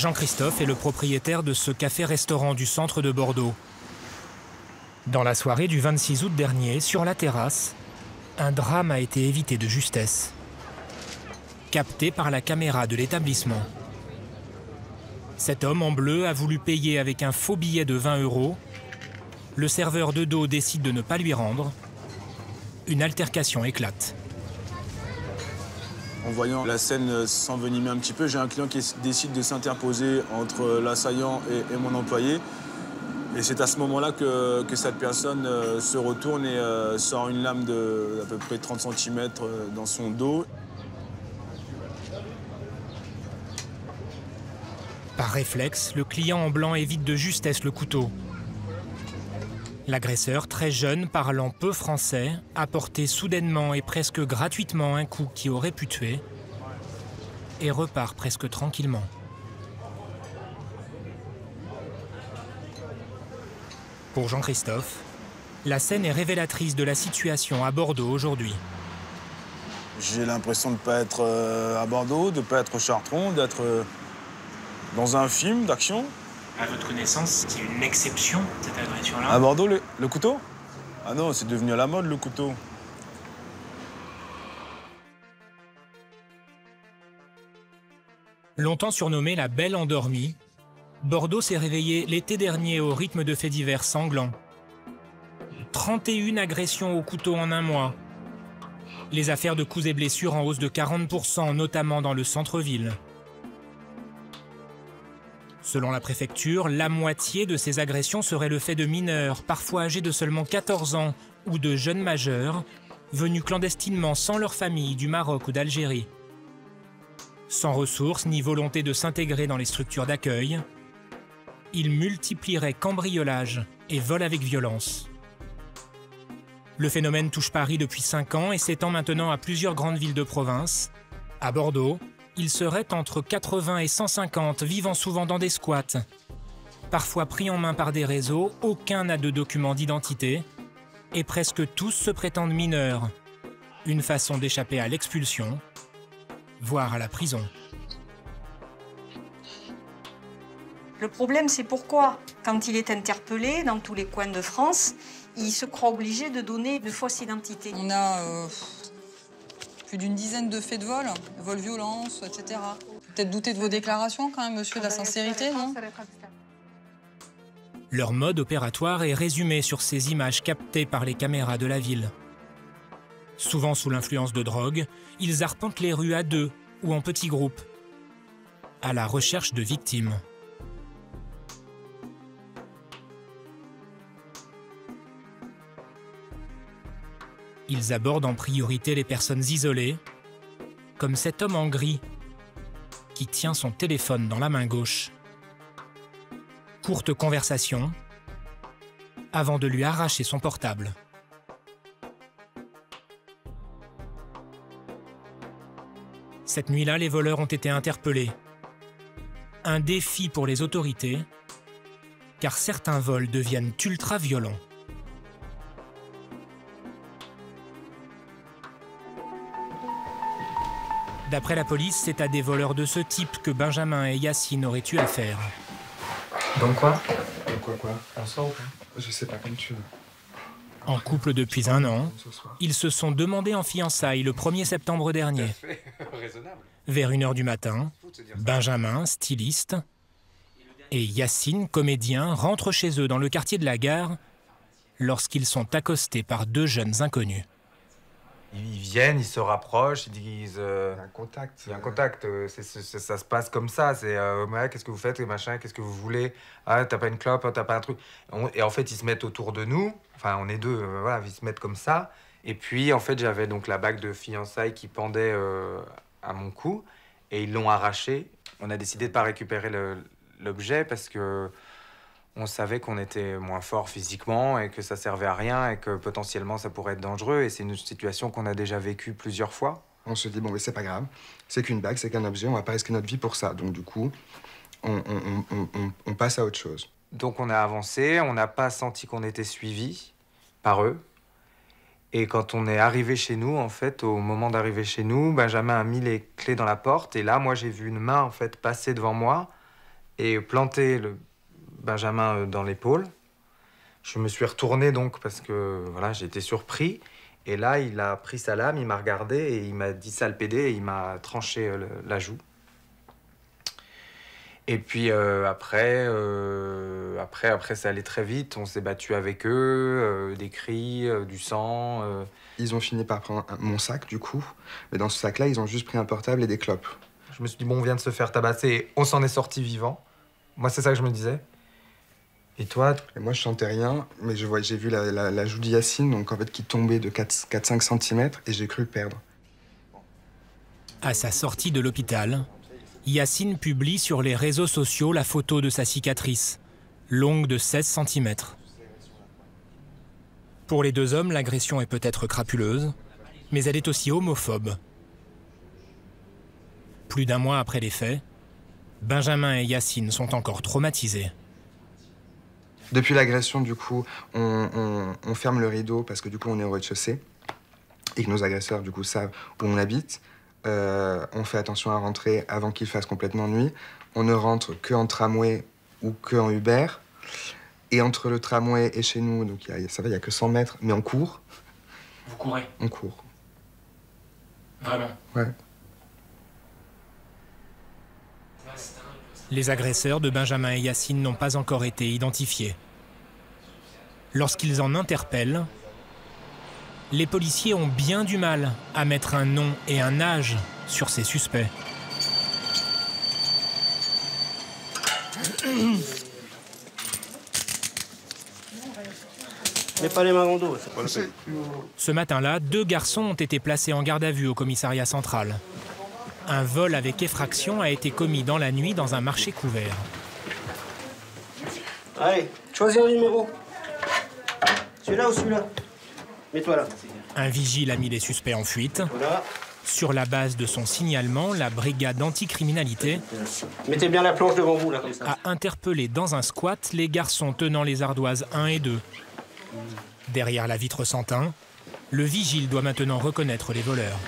Jean-Christophe est le propriétaire de ce café-restaurant du centre de Bordeaux. Dans la soirée du 26 août dernier, sur la terrasse, un drame a été évité de justesse. Capté par la caméra de l'établissement. Cet homme en bleu a voulu payer avec un faux billet de 20 €. Le serveur de dos décide de ne pas lui rendre. Une altercation éclate. En voyant la scène s'envenimer un petit peu, j'ai un client qui décide de s'interposer entre l'assaillant et mon employé. Et c'est à ce moment-là que cette personne se retourne et sort une lame d'à peu près 30 cm dans son dos. Par réflexe, le client en blanc évite de justesse le couteau. L'agresseur, très jeune, parlant peu français, a porté soudainement et presque gratuitement un coup qui aurait pu tuer et repart presque tranquillement. Pour Jean-Christophe, la scène est révélatrice de la situation à Bordeaux aujourd'hui. J'ai l'impression de ne pas être à Bordeaux, de ne pas être au Chartron, d'être dans un film d'action. À votre connaissance, c'est une exception, cette agression-là? À Bordeaux, le couteau? Ah non, c'est devenu à la mode, le couteau. Longtemps surnommée la Belle Endormie, Bordeaux s'est réveillé l'été dernier au rythme de faits divers sanglants. 31 agressions au couteau en un mois. Les affaires de coups et blessures en hausse de 40%, notamment dans le centre-ville. Selon la préfecture, la moitié de ces agressions serait le fait de mineurs, parfois âgés de seulement 14 ans, ou de jeunes majeurs, venus clandestinement sans leur famille du Maroc ou d'Algérie. Sans ressources ni volonté de s'intégrer dans les structures d'accueil, ils multiplieraient cambriolage et vol avec violence. Le phénomène touche Paris depuis 5 ans et s'étend maintenant à plusieurs grandes villes de province. À Bordeaux, il serait entre 80 et 150, vivant souvent dans des squats. Parfois pris en main par des réseaux, aucun n'a de document d'identité et presque tous se prétendent mineurs. Une façon d'échapper à l'expulsion, voire à la prison. Le problème, c'est pourquoi, quand il est interpellé dans tous les coins de France, il se croit obligé de donner de fausses identités. On a plus d'une dizaine de faits de vol violence, etc. Peut-être douter de vos déclarations quand même, monsieur, de la sincérité, non? Leur mode opératoire est résumé sur ces images captées par les caméras de la ville. Souvent sous l'influence de drogue, ils arpentent les rues à deux ou en petits groupes, à la recherche de victimes. Ils abordent en priorité les personnes isolées, comme cet homme en gris qui tient son téléphone dans la main gauche. Courte conversation avant de lui arracher son portable. Cette nuit-là, les voleurs ont été interpellés. Un défi pour les autorités, car certains vols deviennent ultra-violents. D'après la police, c'est à des voleurs de ce type que Benjamin et Yacine auraient eu affaire. Donc quoi? Donc quoi? On sort ou pas? Je sais pas, comme tu veux. En couple depuis 1 an, ils se sont demandés en fiançailles le 1er septembre dernier. Vers 1 h du matin, Benjamin, styliste, et Yacine, comédien, rentrent chez eux dans le quartier de la Gare lorsqu'ils sont accostés par 2 jeunes inconnus. Ils viennent, ils se rapprochent, ils disent... Il y a un contact. Il y a un contact, ça se passe comme ça. C'est ouais, qu'est-ce que vous faites, machin, qu'est-ce que vous voulez? Ah, t'as pas une clope, t'as pas un truc. Et en fait, ils se mettent autour de nous. Enfin, on est 2, voilà, ils se mettent comme ça. Et puis, en fait, j'avais donc la bague de fiançailles qui pendait à mon cou. Et ils l'ont arrachée. On a décidé de pas récupérer l'objet parce que on savait qu'on était moins fort physiquement et que ça servait à rien et que potentiellement ça pourrait être dangereux. Et c'est une situation qu'on a déjà vécue plusieurs fois. On se dit, bon, mais c'est pas grave. C'est qu'une bague, c'est qu'un objet, on va pas risquer notre vie pour ça. Donc, du coup, on passe à autre chose. Donc, on a avancé. On n'a pas senti qu'on était suivis par eux. Et quand on est arrivé chez nous, en fait, au moment d'arriver chez nous, Benjamin a mis les clés dans la porte. Et là, moi, j'ai vu une main, en fait, passer devant moi. et planté le Benjamin dans l'épaule. Je me suis retourné donc parce que voilà, j'ai été surpris. Et là, il a pris sa lame, il m'a regardé et il m'a dit sale pédé et il m'a tranché la joue. Et puis après, ça allait très vite. On s'est battu avec eux, des cris, du sang. Ils ont fini par prendre mon sac, du coup. Mais dans ce sac-là, ils ont juste pris un portable et des clopes. Je me suis dit, bon, on vient de se faire tabasser et on s'en est sorti vivant. Moi, c'est ça que je me disais. Et toi? Et moi, je sentais rien, mais j'ai vu la joue de Yacine, donc en fait, qui tombait de 4-5 cm, et j'ai cru le perdre. À sa sortie de l'hôpital, Yacine publie sur les réseaux sociaux la photo de sa cicatrice, longue de 16 cm. Pour les deux hommes, l'agression est peut-être crapuleuse, mais elle est aussi homophobe. Plus d'un mois après les faits, Benjamin et Yacine sont encore traumatisés. Depuis l'agression, du coup, on ferme le rideau parce que du coup, on est au rez-de-chaussée et que nos agresseurs, du coup, savent où on habite. On fait attention à rentrer avant qu'il fasse complètement nuit. On ne rentre qu'en tramway ou qu'en Uber. Et entre le tramway et chez nous, donc ça va, il n'y a que 100 mètres, mais on court. Vous courez? On court. Vraiment? Ouais. Les agresseurs de Benjamin et Yacine n'ont pas encore été identifiés. Lorsqu'ils en interpellent, les policiers ont bien du mal à mettre un nom et un âge sur ces suspects. Mais pas les mains dans le dos, c'est pas le fait. Ce matin-là, 2 garçons ont été placés en garde à vue au commissariat central. Un vol avec effraction a été commis dans la nuit dans un marché couvert. Allez, choisis un numéro. Celui-là ou celui-là? Mets-toi là. Un vigile a mis les suspects en fuite. Voilà. Sur la base de son signalement, la brigade anticriminalité Mettez bien la planche devant vous, là, comme ça. a interpellé dans un squat les garçons tenant les ardoises 1 et 2. Derrière la vitre sans teint, le vigile doit maintenant reconnaître les voleurs.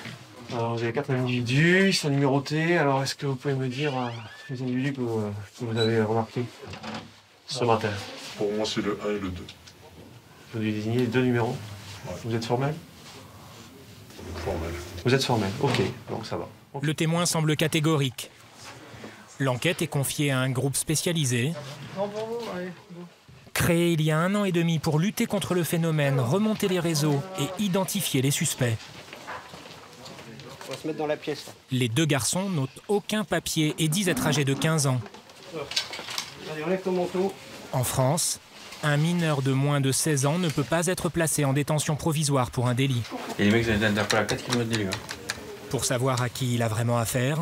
Alors, vous avez 4 individus, ils sont numérotés. Alors, est-ce que vous pouvez me dire les individus que vous avez remarqués ce matin? Pour moi, c'est le 1 et le 2. Vous devez désigner les 2 numéros. Ouais. Vous êtes formel? Formel. Vous êtes formel, ok, donc ça va. Le témoin semble catégorique. L'enquête est confiée à un groupe spécialisé, créé il y a 1 an et demi pour lutter contre le phénomène, remonter les réseaux et identifier les suspects. On va se mettre dans la pièce, là. Les 2 garçons n'ont aucun papier et disent être âgés de 15 ans. Allez, enlève ton manteau. En France, un mineur de moins de 16 ans ne peut pas être placé en détention provisoire pour un délit. Et les mecs, ils ont été interpellés à 4 km de lui. Pour savoir à qui il a vraiment affaire,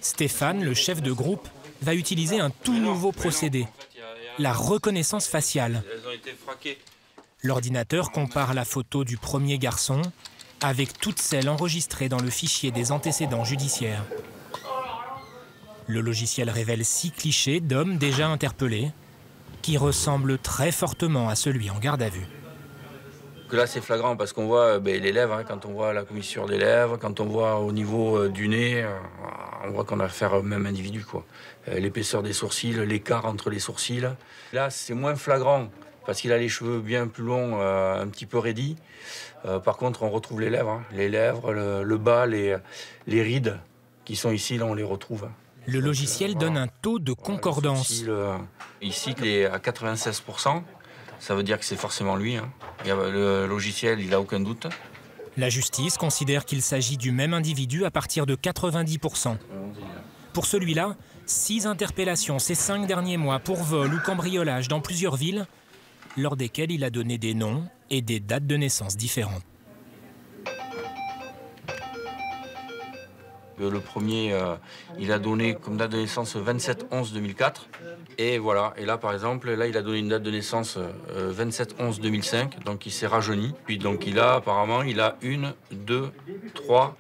Stéphane, le chef de groupe, va utiliser un tout nouveau procédé, la reconnaissance faciale. Elles ont été fraquées. L'ordinateur compare la photo du premier garçon avec toutes celles enregistrées dans le fichier des antécédents judiciaires. Le logiciel révèle 6 clichés d'hommes déjà interpellés, qui ressemblent très fortement à celui en garde à vue. Que là, c'est flagrant parce qu'on voit les lèvres, hein, quand on voit la commissure des lèvres, quand on voit au niveau du nez, on voit qu'on a affaire au même individu, quoi. L'épaisseur des sourcils, l'écart entre les sourcils. Là, c'est moins flagrant parce qu'il a les cheveux bien plus longs, un petit peu raidis. Par contre, on retrouve les lèvres, hein. Les lèvres, le bas, les rides qui sont ici, là, on les retrouve. Le logiciel donne un taux de concordance. Ici, il est à 96%. Ça veut dire que c'est forcément lui. Hein. Le logiciel, il n'a aucun doute. La justice considère qu'il s'agit du même individu à partir de 90%. Pour celui-là, 6 interpellations ces 5 derniers mois pour vol ou cambriolage dans plusieurs villes, lors desquelles il a donné des noms et des dates de naissance différentes. Le premier, il a donné comme date de naissance 27/11/2004. Et voilà, et là par exemple, là il a donné une date de naissance 27/11/2005, donc il s'est rajeuni. Puis donc apparemment, il a 1, 2, 3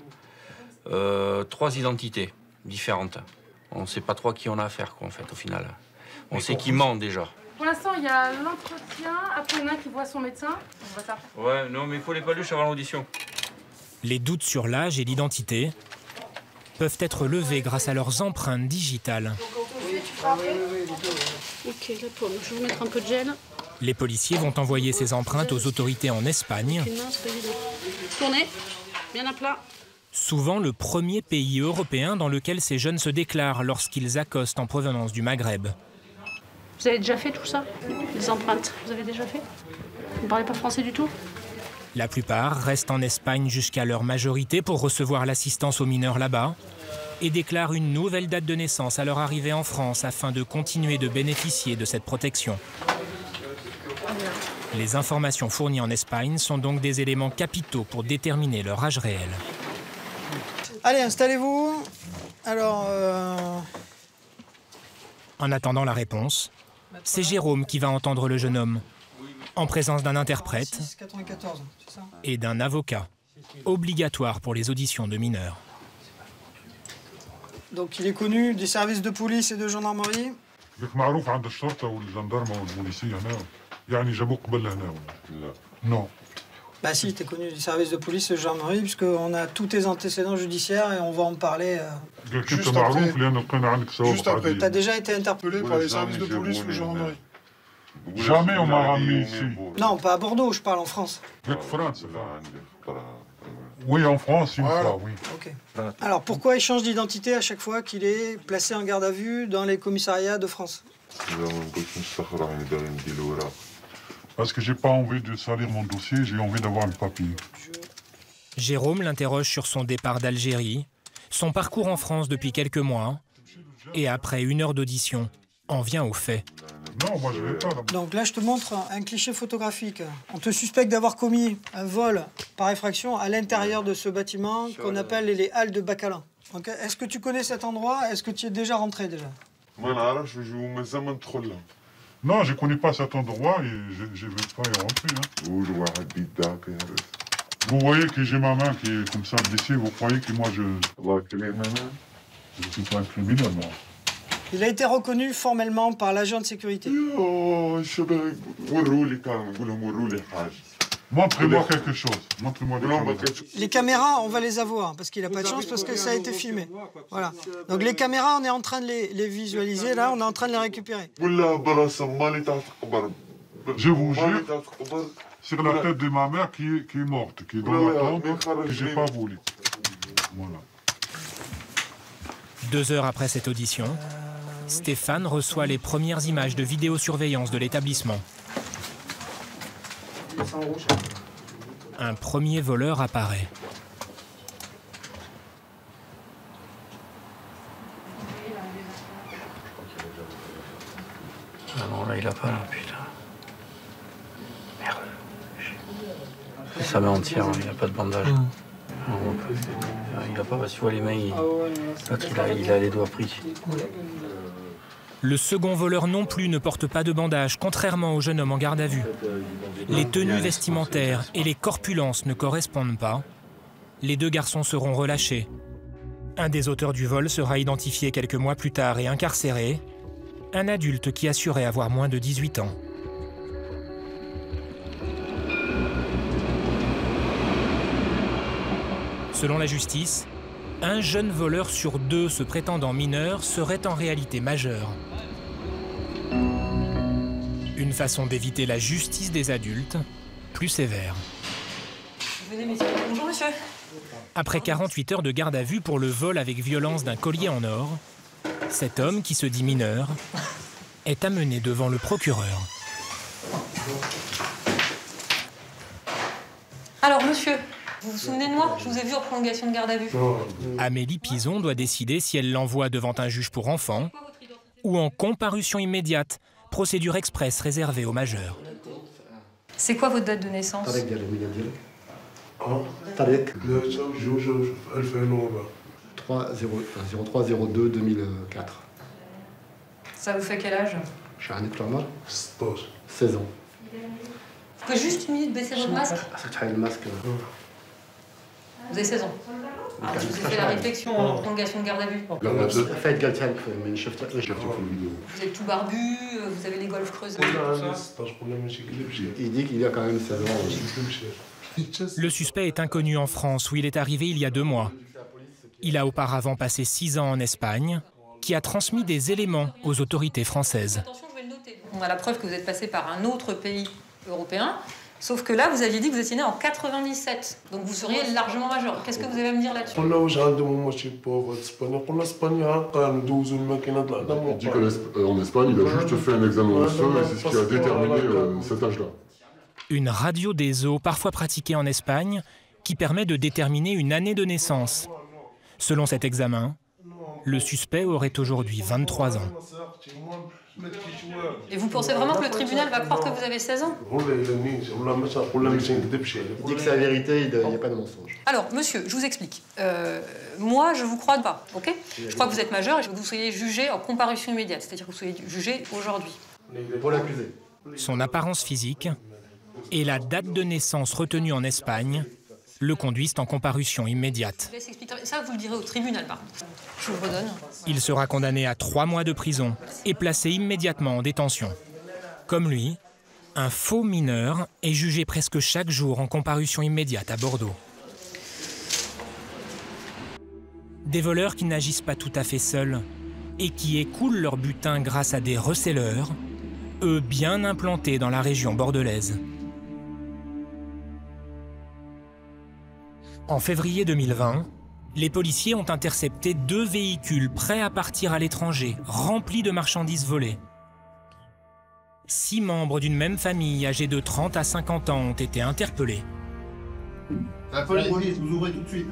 identités différentes. On ne sait pas trop à qui on a affaire, quoi, en fait, au final. On sait qu'il ment déjà. Pour l'instant, il y a l'entretien, après il y en a un qui voit son médecin. On voit ça. Ouais, non, mais il faut les paluches avant l'audition. Les doutes sur l'âge et l'identité peuvent être levés grâce à leurs empreintes digitales. tu feras après. Ok, la paume. Je vais vous mettre un peu de gel. Les policiers vont envoyer ces empreintes aux autorités en Espagne, Tournez, bien à plat. souvent le premier pays européen dans lequel ces jeunes se déclarent lorsqu'ils accostent en provenance du Maghreb. Vous avez déjà fait tout ça? Les empreintes, vous avez déjà fait? Vous ne parlez pas français du tout? La plupart restent en Espagne jusqu'à leur majorité pour recevoir l'assistance aux mineurs là-bas et déclarent une nouvelle date de naissance à leur arrivée en France afin de continuer de bénéficier de cette protection. Les informations fournies en Espagne sont donc des éléments capitaux pour déterminer leur âge réel. Allez, installez-vous. Alors... En attendant la réponse, c'est Jérôme qui va entendre le jeune homme, en présence d'un interprète 94, c'est ça ? et d'un avocat, obligatoire pour les auditions de mineurs. Donc il est connu des services de police et de gendarmerie. Non. Bah si, t'es connu des services de police et de gendarmerie, puisqu'on a tous tes antécédents judiciaires et on va en parler. Juste après. T'as déjà été interpellé par les services de police ou de gendarmerie? Jamais on m'a ramené ici. Non, pas à Bordeaux, je parle en France. Oui, en France, une fois, oui. Ok. Alors pourquoi il change d'identité à chaque fois qu'il est placé en garde à vue dans les commissariats de France? Parce que j'ai pas envie de salir mon dossier, j'ai envie d'avoir un papier. Jérôme l'interroge sur son départ d'Algérie, son parcours en France depuis quelques mois, et après 1 heure d'audition, en vient aux faits. Non, moi je vais pas. Donc là, je te montre un cliché photographique. On te suspecte d'avoir commis un vol par effraction à l'intérieur de ce bâtiment qu'on appelle les halles de Bacalin. Est-ce que tu connais cet endroit? Est-ce que tu y es déjà rentré déjà? Non, je connais pas cet endroit et je vais pas y rentrer. Hein. Vous voyez que j'ai ma main qui est comme ça blessée, vous croyez que moi je suis pas un criminel, moi. Il a été reconnu formellement par l'agent de sécurité. Montrez-moi quelque chose. Montrez-moi quelque chose. Les caméras, on va les avoir, parce qu'il n'a pas de chance, parce que ça a été filmé. Voilà. Donc les caméras, on est en train de les visualiser, là, on est en train de les récupérer. Je vous jure, sur la tête de ma mère qui est morte, qui est dans la tombe, que j'ai pas volé. Voilà. 2 heures après cette audition, Stéphane reçoit les premières images de vidéosurveillance de l'établissement. Un premier voleur apparaît. Ah non, là, il a pas, là, putain. Merde. C'est sa main entière, il n'a pas de bandage. Il a pas, parce que tu vois les mains, il a les doigts pris. Le second voleur non plus ne porte pas de bandage, contrairement au jeune homme en garde à vue. Les tenues vestimentaires et les corpulences ne correspondent pas. Les 2 garçons seront relâchés. Un des auteurs du vol sera identifié quelques mois plus tard et incarcéré. Un adulte qui assurait avoir moins de 18 ans. Selon la justice, un jeune voleur sur 2 se prétendant mineur serait en réalité majeur. Une façon d'éviter la justice des adultes, plus sévère. Venez, messieurs. Bonjour, monsieur. Après 48 heures de garde à vue pour le vol avec violence d'un collier en or, cet homme, qui se dit mineur, est amené devant le procureur. Alors, monsieur, vous vous souvenez de moi? Je vous ai vu en prolongation de garde à vue. Amélie Pison doit décider si elle l'envoie devant un juge pour enfants ou en comparution immédiate, procédure express réservée aux majeurs. C'est quoi votre date de naissance? 03-02-2004. Ça vous fait quel âge? 16 ans. Vous pouvez juste une minute baisser votre masque? Le masque. Vous avez 16 ans. Alors, je vous ai fait la réflexion en prolongation de garde à vue. Vous êtes tout barbu, vous avez les golfs creusés. Il dit qu'il y a quand même 16 ans. Le suspect est inconnu en France, où il est arrivé il y a 2 mois. Il a auparavant passé 6 ans en Espagne qui a transmis des éléments aux autorités françaises. Attention, je vais le noter. On a la preuve que vous êtes passé par un autre pays européen, sauf que là, vous aviez dit que vous étiez né en 97, donc vous seriez largement majeur. Qu'est-ce que vous avez à me dire là-dessus? Il dit qu'en Espagne, il a juste fait un examen osseux et c'est ce qui a déterminé cet âge-là. Une radio des os, parfois pratiquée en Espagne, qui permet de déterminer une année de naissance. Selon cet examen, le suspect aurait aujourd'hui 23 ans. Et vous pensez vraiment que le tribunal va croire que vous avez 16 ans? Il dit que c'est la vérité, il n'y a pas de mensonge. Alors, monsieur, je vous explique. Moi, je vous crois pas, ok? Je crois que vous êtes majeur et que vous soyez jugé en comparution immédiate, c'est-à-dire que vous soyez jugé aujourd'hui. Pour l'accuser. Son apparence physique et la date de naissance retenue en Espagne le conduisent en comparution immédiate. Je laisse expliquer. Ça, vous le direz au tribunal, par contre. Je vous le redonne. Il sera condamné à 3 mois de prison et placé immédiatement en détention. Comme lui, un faux mineur est jugé presque chaque jour en comparution immédiate à Bordeaux. Des voleurs qui n'agissent pas tout à fait seuls et qui écoulent leur butin grâce à des receleurs, eux bien implantés dans la région bordelaise. En février 2020, les policiers ont intercepté 2 véhicules prêts à partir à l'étranger, remplis de marchandises volées. 6 membres d'une même famille, âgés de 30 à 50 ans, ont été interpellés. La police, vous ouvrez tout de suite.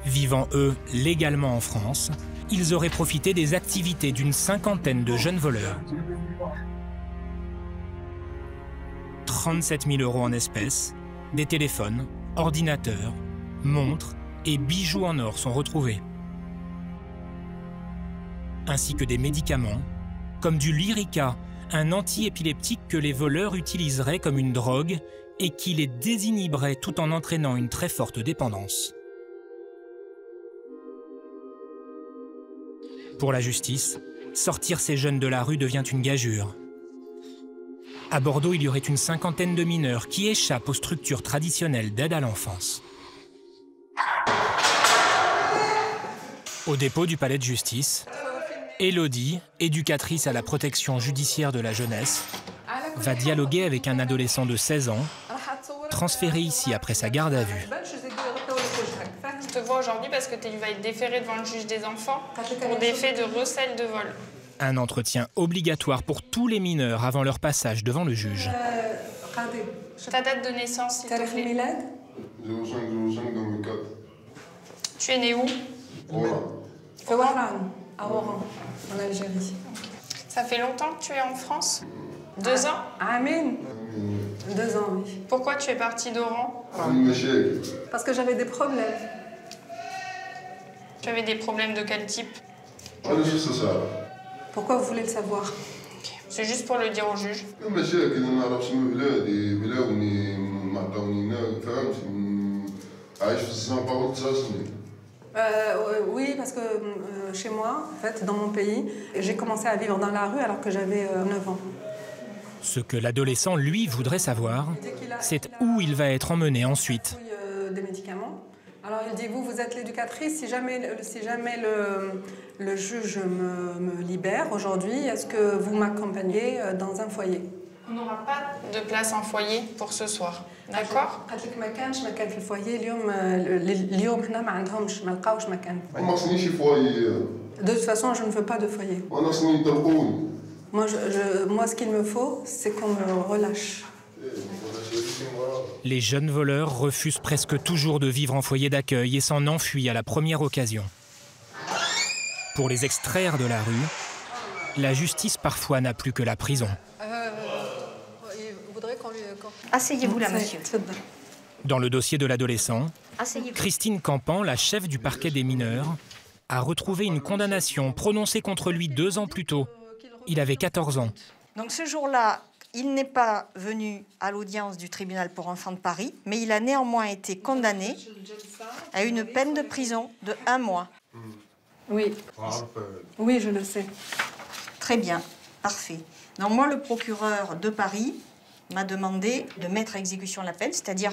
Vivant, eux, légalement en France, ils auraient profité des activités d'une 50aine de jeunes voleurs. 37 000 € en espèces, des téléphones, ordinateurs, montres et bijoux en or sont retrouvés. Ainsi que des médicaments, comme du Lyrica, un antiépileptique que les voleurs utiliseraient comme une drogue et qui les désinhiberait tout en entraînant une très forte dépendance. Pour la justice, sortir ces jeunes de la rue devient une gageure. À Bordeaux, il y aurait une 50aine de mineurs qui échappent aux structures traditionnelles d'aide à l'enfance. Au dépôt du palais de justice, Élodie, éducatrice à la protection judiciaire de la jeunesse, va dialoguer avec un adolescent de 16 ans, transféré ici après sa garde à vue. Je te vois aujourd'hui parce que tu vas être déféré devant le juge des enfants pour des faits de recel de vol. Un entretien obligatoire pour tous les mineurs avant leur passage devant le juge. Ta date de naissance, s'il te plaît. 05-05-2004. Tu es né où? À Oran, en Algérie. Ça fait longtemps que tu es en France? 2 ans? Amen. 2 ans, oui. Pourquoi tu es parti d'Oran? Parce que j'avais des problèmes. Tu avais des problèmes de quel type? Pourquoi vous voulez le savoir? C'est juste pour le dire au juge. Oui, parce que chez moi, en fait, dans mon pays, j'ai commencé à vivre dans la rue alors que j'avais 9 ans. Ce que l'adolescent, lui, voudrait savoir, c'est où il va être emmené ensuite. Des médicaments. Alors il dit, vous êtes l'éducatrice, si jamais le juge me libère aujourd'hui, est-ce que vous m'accompagnez dans un foyer? On n'aura pas de place en foyer pour ce soir, d'accord? De toute façon, je ne veux pas de foyer. Moi, ce qu'il me faut, c'est qu'on me relâche. Les jeunes voleurs refusent presque toujours de vivre en foyer d'accueil et s'en enfuient à la première occasion. Pour les extraire de la rue, la justice parfois n'a plus que la prison. Asseyez-vous là, monsieur. Dans le dossier de l'adolescent, Asseyez-vous. Christine Campan, la chef du parquet des mineurs, a retrouvé une condamnation prononcée contre lui 2 ans plus tôt. Il avait 14 ans. Donc ce jour-là, il n'est pas venu à l'audience du tribunal pour enfants de Paris, mais il a néanmoins été condamné à une peine de prison de 1 mois. Oui. Oui, je le sais. Très bien, parfait. Donc moi, le procureur de Paris m'a demandé de mettre à exécution la peine, c'est-à-dire,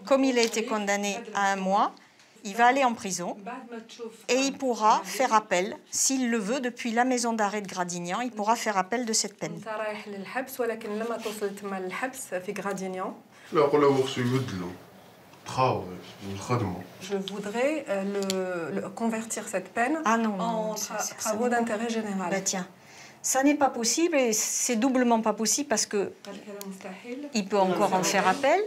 comme il a été condamné à 1 mois, il va aller en prison et il pourra faire appel, s'il le veut, depuis la maison d'arrêt de Gradignan, il pourra faire appel de cette peine. Je voudrais convertir cette peine en travaux d'intérêt général. Bah tiens, ça n'est pas possible et c'est doublement pas possible parce que il peut encore en faire appel.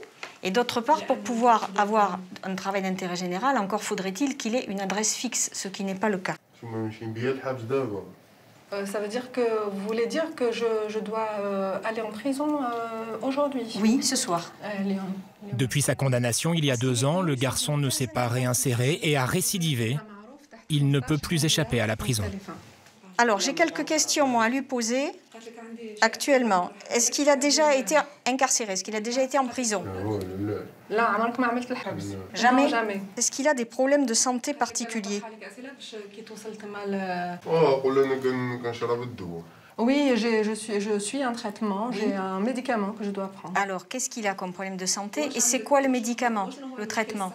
Et d'autre part, pour pouvoir avoir un travail d'intérêt général, encore faudrait-il qu'il ait une adresse fixe, ce qui n'est pas le cas. Ça veut dire que vous voulez dire que je dois aller en prison aujourd'hui? Oui, ce soir. Depuis sa condamnation il y a 2 ans, le garçon ne s'est pas réinséré et a récidivé. Il ne peut plus échapper à la prison. Alors, j'ai quelques questions, moi, à lui poser. Actuellement, est-ce qu'il a déjà été incarcéré? Est-ce qu'il a déjà été en prison? Jamais. Non, jamais. Est-ce qu'il a des problèmes de santé particuliers? Oui, je suis un traitement, j'ai un médicament que je dois prendre. Alors, qu'est-ce qu'il a comme problème de santé et c'est quoi le médicament, le traitement?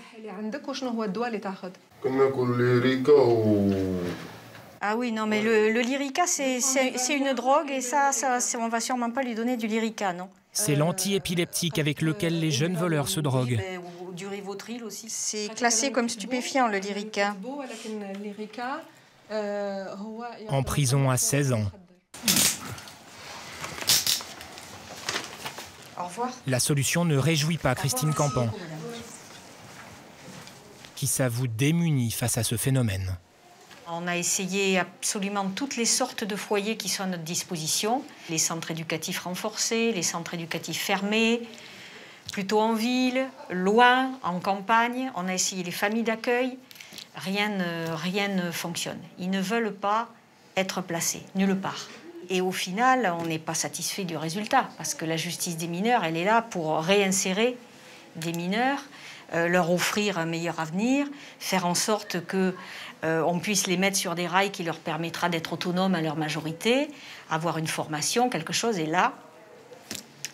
Ah oui, non, mais le Lyrica, c'est une drogue et ça, on va sûrement pas lui donner du Lyrica, non? C'est l'antiépileptique avec lequel les jeunes voleurs se droguent. Ou du Rivotril aussi. C'est classé comme stupéfiant, le Lyrica. En prison à 16 ans. Au revoir. La solution ne réjouit pas Christine Campan, qui s'avoue démunie face à ce phénomène. On a essayé absolument toutes les sortes de foyers qui sont à notre disposition. Les centres éducatifs renforcés, les centres éducatifs fermés, plutôt en ville, loin, en campagne. On a essayé les familles d'accueil. Rien ne fonctionne. Ils ne veulent pas être placés, nulle part. Et au final, on n'est pas satisfait du résultat, parce que la justice des mineurs, elle est là pour réinsérer des mineurs, leur offrir un meilleur avenir, faire en sorte qu'on puisse les mettre sur des rails qui leur permettra d'être autonomes à leur majorité, avoir une formation, quelque chose. Et là,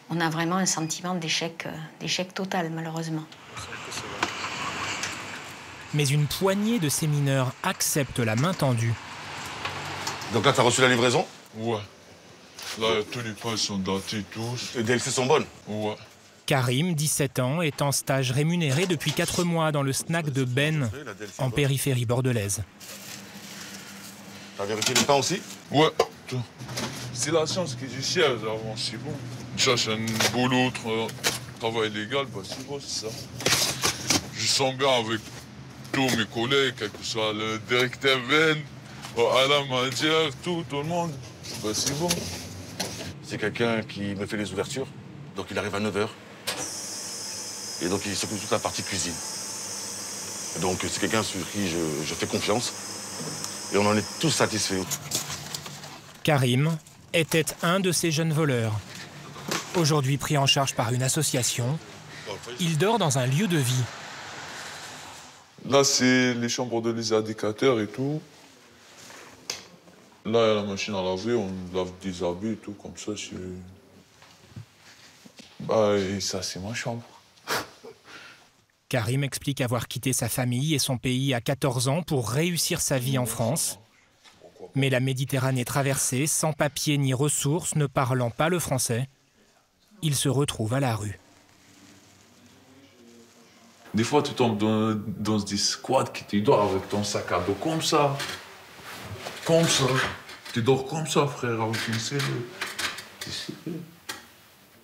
on a vraiment un sentiment d'échec total, malheureusement. Mais une poignée de ces mineurs acceptent la main tendue. Donc là, t'as reçu la livraison? Ouais. Là, tous les pages sont datés tous. Les DLC sont bonnes? Ouais. Karim, 17 ans, est en stage rémunéré depuis 4 mois dans le snack de Ben, en périphérie bordelaise. T'as vérifié les pains aussi? Ouais, tout. C'est la chance que je cherche avant, c'est bon. Je cherche un boulot, travail légal, bah c'est bon, c'est ça. Je sens bien avec tous mes collègues, quel que soit le directeur Ben, Alain Manager, tout le monde, bah c'est bon. C'est quelqu'un qui me fait les ouvertures, donc il arrive à 9h. Et donc il s'occupe de toute la partie cuisine. Donc c'est quelqu'un sur qui je fais confiance. Et on en est tous satisfaits. Karim était un de ces jeunes voleurs. Aujourd'hui pris en charge par une association, il dort dans un lieu de vie. Là, c'est les chambres de les indicateurs et tout. Là, il y a la machine à laver, on lave des habits et tout, comme ça, c'est... Bah, et ça, c'est ma chambre. Karim explique avoir quitté sa famille et son pays à 14 ans pour réussir sa vie en France. Mais la Méditerranée traversée, sans papier ni ressources, ne parlant pas le français, il se retrouve à la rue. Des fois, tu tombes dans des squats qui tu dors avec ton sac à dos comme ça. Comme ça. Tu dors comme ça, frère, avec une cellule.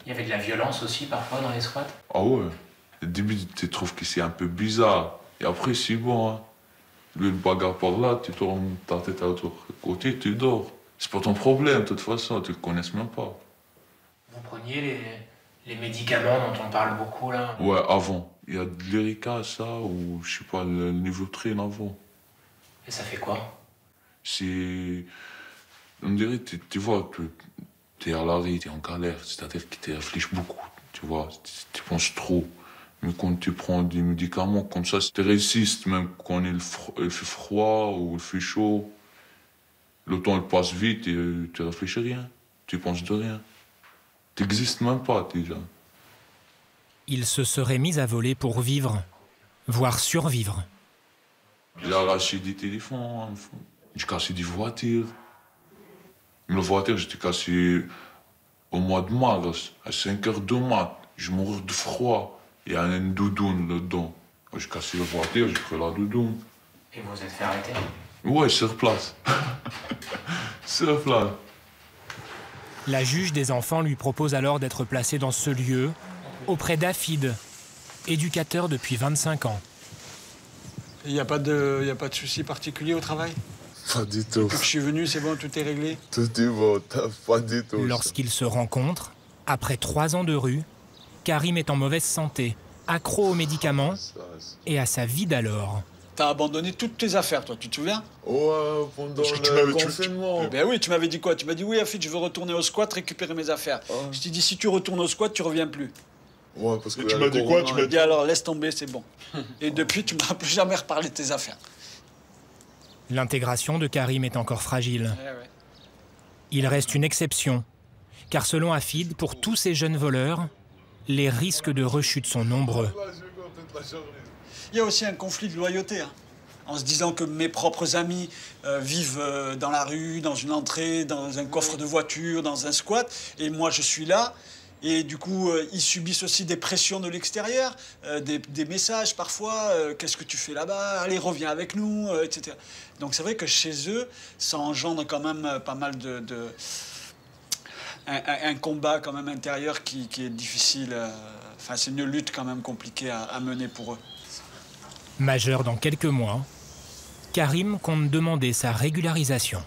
Il y avait de la violence aussi parfois dans les squats? Ah ouais. Au début, tu trouves que c'est un peu bizarre. Et après, c'est bon. Hein. Le bagarre par là, tu tournes ta tête à l'autre côté, tu dors. C'est pas ton problème, de toute façon, tu le connais même pas. Vous preniez les médicaments dont on parle beaucoup, là? Ouais, avant. Il y a de l'Erica, ça, ou je sais pas, le niveau train avant. Et ça fait quoi? C'est... On dirait, tu vois, tu es à l'arrêt, tu es en galère, c'est-à-dire que tu réfléchis beaucoup, tu vois, tu penses trop. Mais quand tu prends des médicaments comme ça, tu résistes, même quand il fait froid ou il fait chaud. Le temps il passe vite et tu réfléchis rien, tu penses de rien. Tu n'existes même pas déjà. Il se serait mis à voler pour vivre, voire survivre. Il a arraché des téléphones, j'ai cassé des voitures. Mais la voiture, j'étais cassé au mois de mars, à 5h du mat. Je mourais de froid. Il y a une doudoune là-dedans. J'ai cassé la voiture, j'ai pris la doudoune. Et vous vous êtes fait arrêter? Ouais, sur place. Sur place. La juge des enfants lui propose alors d'être placé dans ce lieu, auprès d'Afid, éducateur depuis 25 ans. Il n'y a pas de souci particulier au travail? Pas du tout. Depuis que je suis venu, c'est bon, tout est réglé? Tout est bon, pas du tout. Lorsqu'ils se rencontrent, après 3 ans de rue, Karim est en mauvaise santé, accro aux médicaments et à sa vie d'alors. T'as abandonné toutes tes affaires, toi, tu te souviens? Ouais, pendant le confinement. Ben oui, tu m'avais dit quoi? Tu m'as dit oui, Afid, je veux retourner au squat, récupérer mes affaires. Je t'ai dit si tu retournes au squat, tu reviens plus. Ouais, parce que tu m'as dit quoi? Tu m'as dit alors laisse tomber, c'est bon. Et depuis, tu m'as plus jamais reparlé de tes affaires. L'intégration de Karim est encore fragile. Ouais. Il reste une exception, car selon Afid, pour tous ces jeunes voleurs, les risques de rechute sont nombreux. Il y a aussi un conflit de loyauté, hein, en se disant que mes propres amis vivent dans la rue, dans une entrée, dans un coffre de voiture, dans un squat, et moi je suis là. Et du coup, ils subissent aussi des pressions de l'extérieur, des messages parfois, qu'est-ce que tu fais là-bas? Allez, reviens avec nous, etc. Donc c'est vrai que chez eux, ça engendre quand même pas mal un combat quand même intérieur qui est difficile. Enfin, c'est une lutte quand même compliquée à mener pour eux. Majeur dans quelques mois, Karim compte demander sa régularisation.